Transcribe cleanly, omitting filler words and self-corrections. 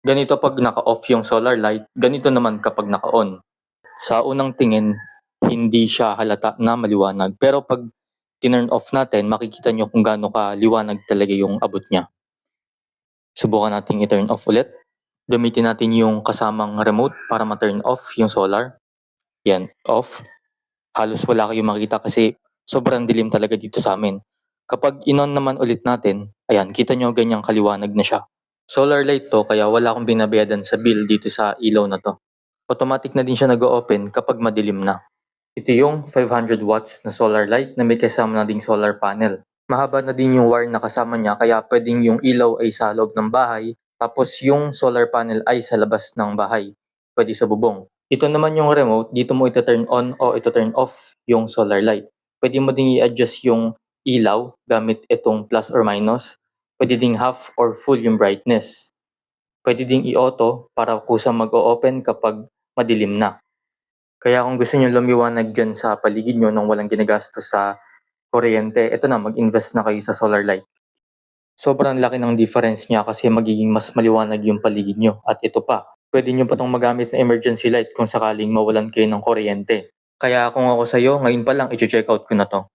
Ganito pag naka-off yung solar light, ganito naman kapag naka-on. Sa unang tingin, hindi siya halata na maliwanag. Pero pag tinurn off natin, makikita nyo kung gaano kaliwanag talaga yung abot niya. Subukan natin i-turn off ulit. Gamitin natin yung kasamang remote para ma-turn off yung solar. Yan, off. Halos wala kayong makita kasi sobrang dilim talaga dito sa amin. Kapag inon naman ulit natin, ayan, kita nyo ganyang kaliwanag na siya. Solar light to kaya wala akong binabayadan sa bill dito sa ilaw na to. Automatic na din siya nag-o-open kapag madilim na. Ito yung 500 watts na solar light na may kasama na ding solar panel. Mahaba na din yung wire na kasama niya kaya pwedeng yung ilaw ay sa loob ng bahay tapos yung solar panel ay sa labas ng bahay. Pwede sa bubong. Ito naman yung remote, dito mo ito-turn on o ito-turn off yung solar light. Pwede mo ding i-adjust yung ilaw gamit itong plus or minus. Pwede ding half or full yung brightness. Pwede ding i-auto para kusang mag-o-open kapag madilim na. Kaya kung gusto nyo lumiwanag dyan sa paligid nyo nang walang ginagastos sa kuryente, ito na, mag-invest na kayo sa solar light. Sobrang laki ng difference niya kasi magiging mas maliwanag yung paligid nyo. At ito pa, pwede nyo pa itong magamit na emergency light kung sakaling mawalan kayo ng kuryente. Kaya kung ako sa'yo, ngayon pa lang i-check out ko na to.